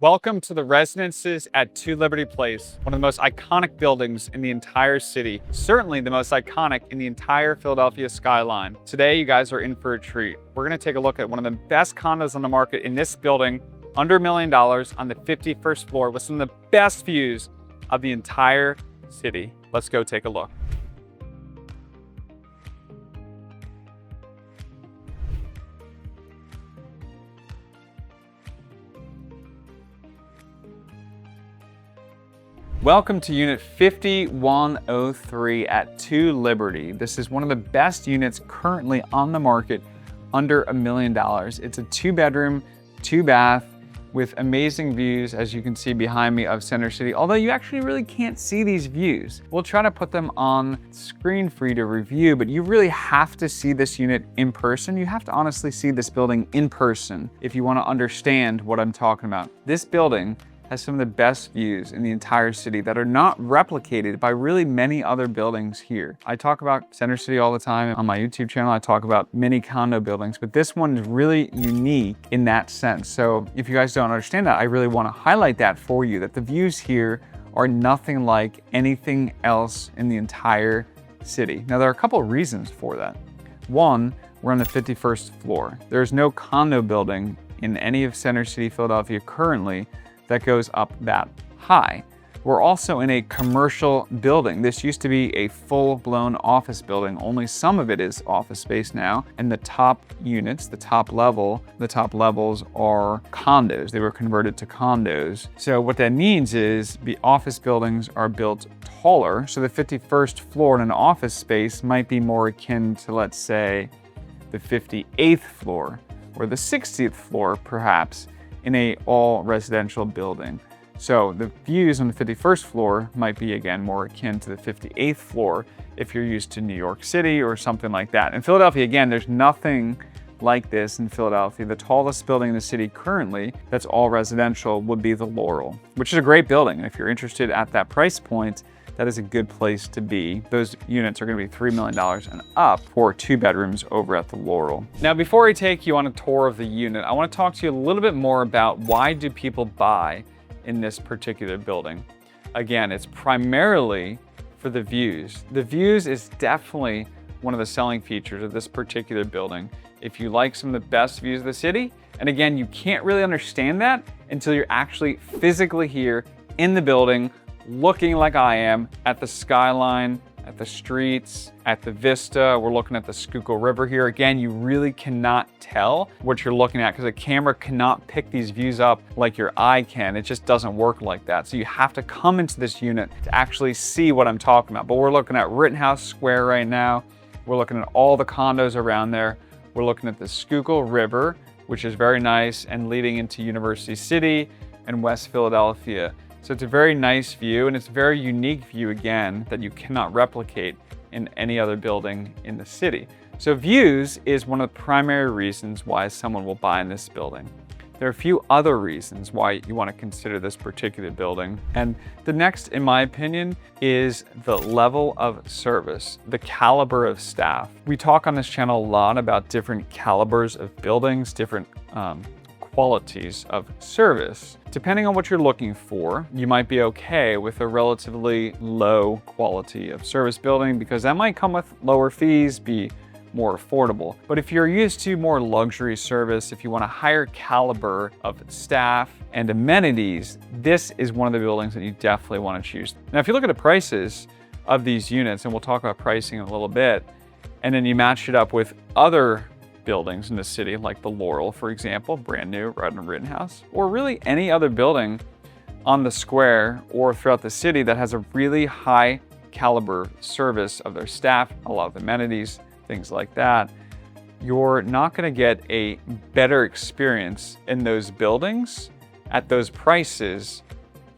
Welcome to the Residences at 2 Liberty Place, one of the most iconic buildings in the entire city, certainly the most iconic in the entire Philadelphia skyline. Today, you guys are in for a treat. We're gonna take a look at one of the best condos on the market in this building, under $1 million on the 51st floor with some of the best views of the entire city. Let's go take a look. Welcome to Unit 5103 at 2 Liberty. This is one of the best units currently on the market under $1 million. It's a 2-bedroom, 2-bath with amazing views, as you can see behind me, of Center City, although you actually really can't see these views. We'll try to put them on screen for you to review, but you really have to see this unit in person. You have to honestly see this building in person if you want to understand what I'm talking about. This building has some of the best views in the entire city that are not replicated by really many other buildings here. I talk about Center City all the time on my YouTube channel. I talk about many condo buildings, but this one is really unique in that sense. So if you guys don't understand that, I really want to highlight that for you, that the views here are nothing like anything else in the entire city. Now, there are a couple of reasons for that. One, we're on the 51st floor. There's no condo building in any of Center City, Philadelphia currently that goes up that high. We're also in a commercial building. This used to be a full-blown office building. Only some of it is office space now. And the top units, the top levels are condos. They were converted to condos. So what that means is the office buildings are built taller. So the 51st floor in an office space might be more akin to, let's say, the 58th floor or the 60th floor, perhaps, in a all residential building. So the views on the 51st floor might be, again, more akin to the 58th floor if you're used to New York City or something like that. In Philadelphia, again, there's nothing like this in Philadelphia. The tallest building in the city currently that's all residential would be the Laurel, which is a great building. And if you're interested at that price point, that is a good place to be. Those units are gonna be $3 million and up for 2 bedrooms over at the Laurel. Now, before I take you on a tour of the unit, I wanna talk to you a little bit more about why do people buy in this particular building. Again, it's primarily for the views. The views is definitely one of the selling features of this particular building. If you like some of the best views of the city, and again, you can't really understand that until you're actually physically here in the building, looking like I am at the skyline, at the streets, at the vista. We're looking at the Schuylkill River here. Again, you really cannot tell what you're looking at because a camera cannot pick these views up like your eye can. It just doesn't work like that. So you have to come into this unit to actually see what I'm talking about. But we're looking at Rittenhouse Square right now. We're looking at all the condos around there. We're looking at the Schuylkill River, which is very nice and leading into University City and West Philadelphia. So it's a very nice view, and it's a very unique view, again, that you cannot replicate in any other building in the city. So views is one of the primary reasons why someone will buy in this building. There are a few other reasons why you want to consider this particular building. And the next, in my opinion, is the level of service, the caliber of staff. We talk on this channel a lot about different calibers of buildings, different qualities of service. Depending on what you're looking for, you might be okay with a relatively low quality of service building because that might come with lower fees, be more affordable. But if you're used to more luxury service, if you want a higher caliber of staff and amenities, this is one of the buildings that you definitely want to choose. Now, if you look at the prices of these units, and we'll talk about pricing in a little bit, and then you match it up with other buildings in the city, like the Laurel, for example, brand new, right in Rittenhouse, or really any other building on the square or throughout the city that has a really high caliber service of their staff, a lot of amenities, things like that, you're not going to get a better experience in those buildings at those prices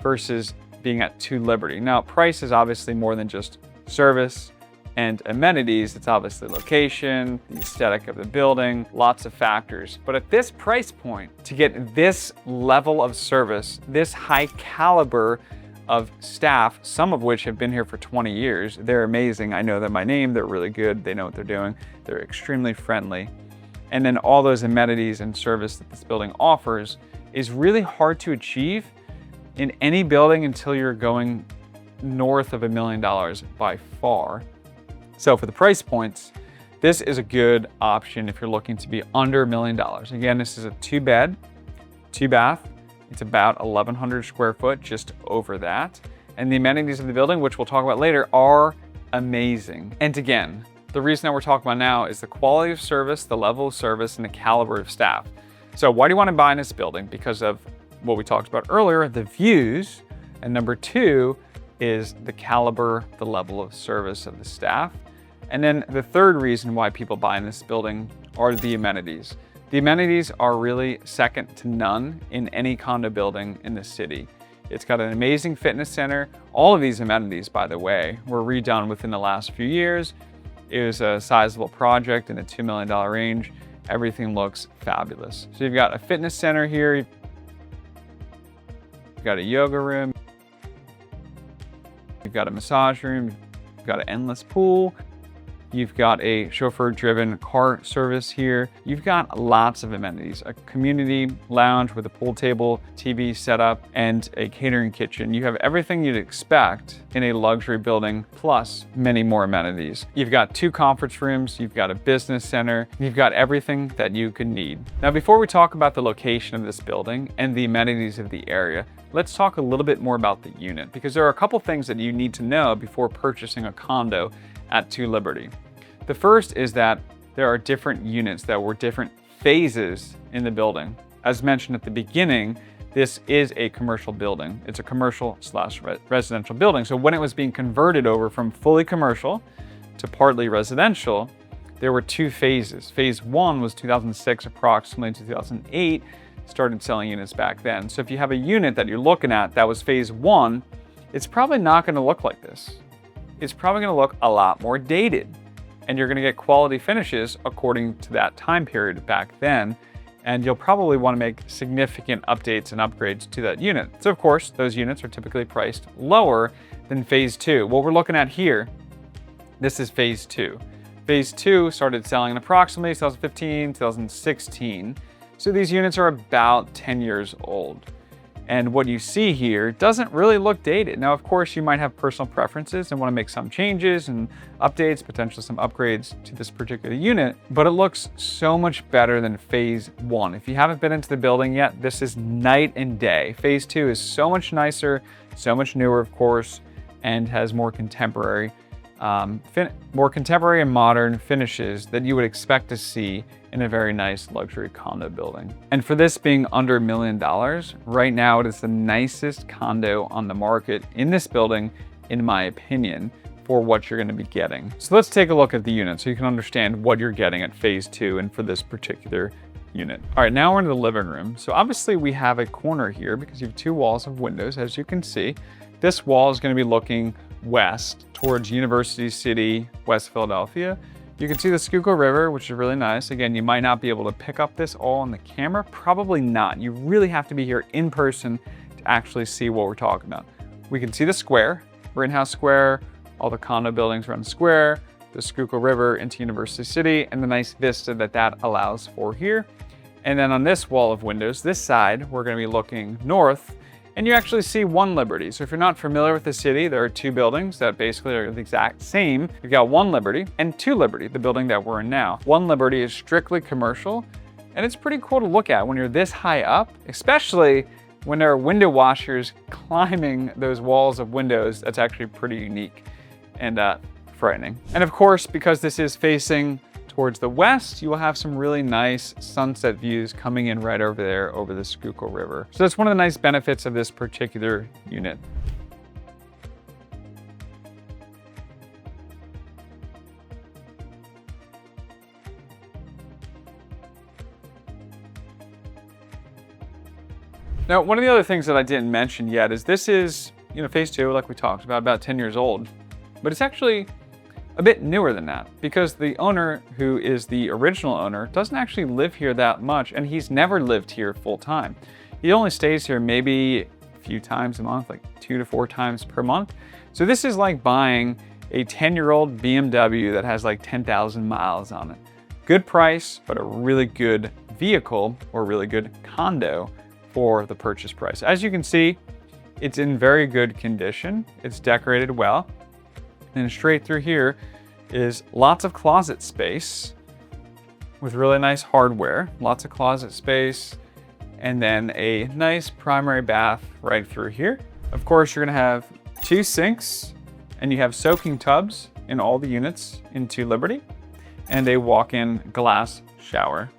versus being at 2 Liberty. Now, price is obviously more than just service and amenities. It's obviously location, the aesthetic of the building, lots of factors. But at this price point, to get this level of service, this high caliber of staff, some of which have been here for 20 years, they're amazing. I know them by name, they're really good, they know what they're doing, they're extremely friendly. And then all those amenities and service that this building offers, is really hard to achieve in any building until you're going north of $1 million by far. So for the price points, this is a good option if you're looking to be under $1 million. Again, this is a 2-bed, 2-bath. It's about 1,100 square foot, just over that. And the amenities of the building, which we'll talk about later, are amazing. And again, the reason that we're talking about now is the quality of service, the level of service, and the caliber of staff. So why do you want to buy in this building? Because of what we talked about earlier, the views. And number 2 is the caliber, the level of service of the staff. And then the third reason why people buy in this building are the amenities. The amenities are really second to none in any condo building in the city. It's got an amazing fitness center. All of these amenities, by the way, were redone within the last few years. It was a sizable project in the $2 million range. Everything looks fabulous. So you've got a fitness center here. You've got a yoga room. You've got a massage room. You've got an endless pool. You've got a chauffeur-driven car service here. You've got lots of amenities, a community lounge with a pool table, TV setup, and a catering kitchen. You have everything you'd expect in a luxury building, plus many more amenities. You've got 2 conference rooms, you've got a business center, you've got everything that you could need. Now, before we talk about the location of this building and the amenities of the area, let's talk a little bit more about the unit, because there are a couple things that you need to know before purchasing a condo at 2 Liberty. The first is that there are different units that were different phases in the building. As mentioned at the beginning, this is a commercial building. It's a commercial/residential building. So when it was being converted over from fully commercial to partly residential, there were 2 phases. Phase 1 was 2006, approximately 2008, started selling units back then. So if you have a unit that you're looking at that was phase 1, it's probably not going to look like this. It's probably going to look a lot more dated, and you're going to get quality finishes according to that time period back then, and you'll probably want to make significant updates and upgrades to that unit. So of course, those units are typically priced lower than phase 2. What we're looking at here, this is phase 2. Phase 2 started selling in approximately 2015, 2016. So these units are about 10 years old. And what you see here doesn't really look dated. Now, of course, you might have personal preferences and want to make some changes and updates, potentially some upgrades to this particular unit, but it looks so much better than phase 1. If you haven't been into the building yet, this is night and day. Phase 2 is so much nicer, so much newer, of course, and has more contemporary and modern finishes that you would expect to see in a very nice luxury condo building. And for this being under $1 million, right now it is the nicest condo on the market in this building, in my opinion, for what you're going to be getting. So let's take a look at the unit so you can understand what you're getting at phase 2 and for this particular unit. All right, now we're in the living room. So obviously we have a corner here because you have 2 walls of windows, as you can see. This wall is going to be looking west towards University City, West Philadelphia. You can see the Schuylkill River, which is really nice. Again, you might not be able to pick up this all on the camera. Probably not. You really have to be here in person to actually see what we're talking about. We can see the square, Rittenhouse Square, all the condo buildings around the square, the Schuylkill River into University City, and the nice vista that allows for here. And then on this wall of windows, this side, we're going to be looking north, and you actually see 1 Liberty. So if you're not familiar with the city, there are 2 buildings that basically are the exact same. You've got 1 Liberty and 2 Liberty, the building that we're in now. 1 Liberty is strictly commercial, and it's pretty cool to look at when you're this high up, especially when there are window washers climbing those walls of windows. That's actually pretty unique and frightening. And of course, because this is facing towards the west, you will have some really nice sunset views coming in right over there over the Schuylkill River. So that's one of the nice benefits of this particular unit. Now, one of the other things that I didn't mention yet is this is, phase 2, like we talked about 10 years old, but it's actually a bit newer than that because the owner, who is the original owner, doesn't actually live here that much, and he's never lived here full time. He only stays here maybe a few times a month, like 2 to 4 times per month. So this is like buying a 10-year-old BMW that has like 10,000 miles on it. Good price, but a really good vehicle or really good condo for the purchase price. As you can see, it's in very good condition. It's decorated well. And straight through here is lots of closet space with really nice hardware, lots of closet space, and then a nice primary bath right through here. Of course, you're gonna have 2 sinks, and you have soaking tubs in all the units in 2 Liberty, and a walk-in glass shower.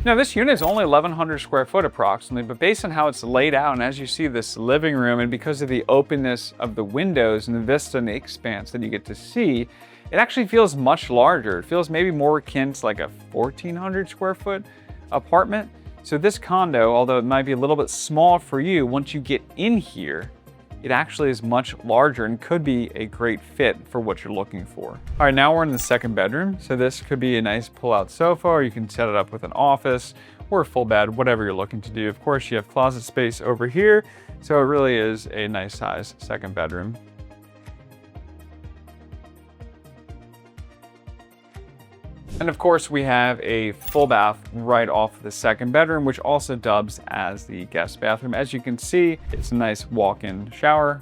Now this unit is only 1,100 square foot approximately, but based on how it's laid out, and as you see this living room, and because of the openness of the windows and the vista and the expanse that you get to see, it actually feels much larger. It feels maybe more akin to like a 1,400 square foot apartment. So this condo, although it might be a little bit small for you, once you get in here, it actually is much larger and could be a great fit for what you're looking for. All right, now we're in the second bedroom. So this could be a nice pull-out sofa, or you can set it up with an office or a full bed, whatever you're looking to do. Of course, you have closet space over here. So it really is a nice size second bedroom. And of course, we have a full bath right off the second bedroom, which also dubs as the guest bathroom. As you can see, it's a nice walk-in shower.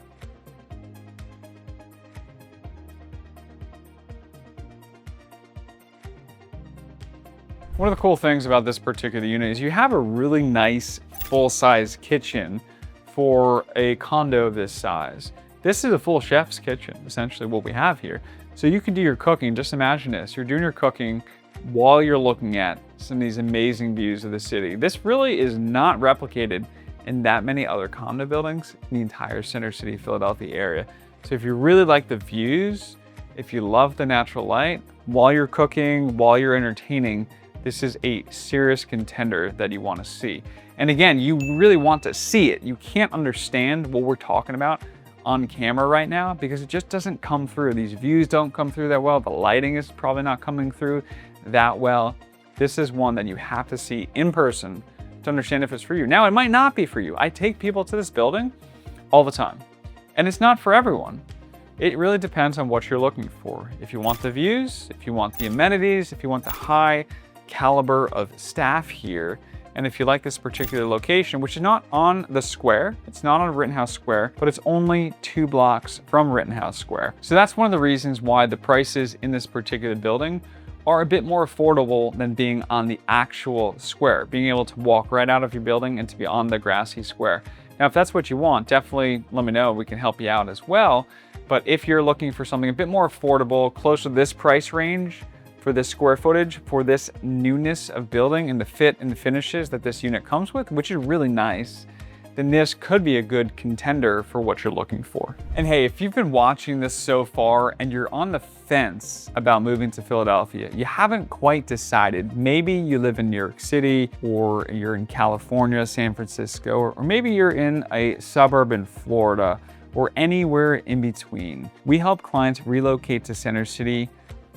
One of the cool things about this particular unit is you have a really nice full-size kitchen for a condo of this size. This is a full chef's kitchen, essentially what we have here. So you can do your cooking. Just imagine this. You're doing your cooking while you're looking at some of these amazing views of the city. This really is not replicated in that many other condo buildings in the entire Center City Philadelphia area. So if you really like the views, if you love the natural light, while you're cooking, while you're entertaining, this is a serious contender that you want to see. And again, you really want to see it. You can't understand what we're talking about on camera right now because it just doesn't come through. These views don't come through that well. The lighting is probably not coming through that well. This is one that you have to see in person to understand if it's for you. Now, it might not be for you. I take people to this building all the time, and it's not for everyone. It really depends on what you're looking for. If you want the views, if you want the amenities, if you want the high caliber of staff here, and if you like this particular location, which is not on the square, it's not on Rittenhouse Square, but it's only 2 blocks from Rittenhouse Square. So that's one of the reasons why the prices in this particular building are a bit more affordable than being on the actual square, being able to walk right out of your building and to be on the grassy square. Now, if that's what you want, definitely let me know. We can help you out as well. But if you're looking for something a bit more affordable, closer to this price range, for this square footage, for this newness of building and the fit and the finishes that this unit comes with, which is really nice, then this could be a good contender for what you're looking for. And hey, if you've been watching this so far and you're on the fence about moving to Philadelphia, you haven't quite decided, maybe you live in New York City, or you're in California, San Francisco, or maybe you're in a suburb in Florida, or anywhere in between. We help clients relocate to Center City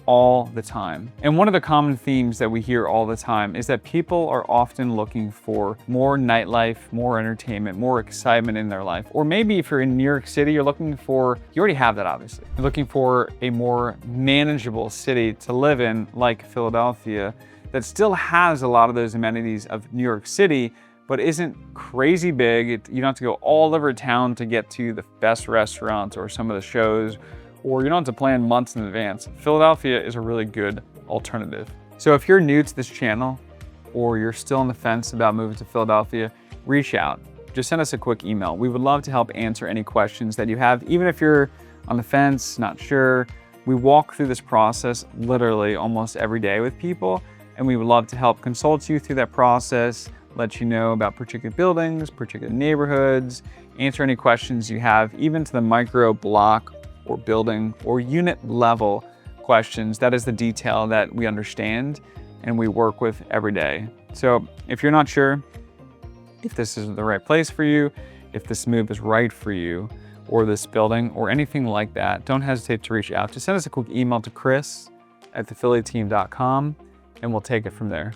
all the time. And one of the common themes that we hear all the time is that people are often looking for more nightlife, more entertainment, more excitement in their life. Or maybe if you're in New York City, you already have that obviously. You're looking for a more manageable city to live in, like Philadelphia, that still has a lot of those amenities of New York City, but isn't crazy big. You don't have to go all over town to get to the best restaurants or some of the shows, or you don't have to plan months in advance. Philadelphia is a really good alternative. So if you're new to this channel, or you're still on the fence about moving to Philadelphia, reach out. Just send us a quick email. We would love to help answer any questions that you have, even if you're on the fence, not sure. We walk through this process literally almost every day with people, and we would love to help consult you through that process, let you know about particular buildings, particular neighborhoods, answer any questions you have, even to the micro block or building or unit level questions. That is the detail that we understand and we work with every day. So if you're not sure if this is the right place for you, if this move is right for you, or this building or anything like that, don't hesitate to reach out. Just send us a quick email to chris@thephillyteam.com and we'll take it from there.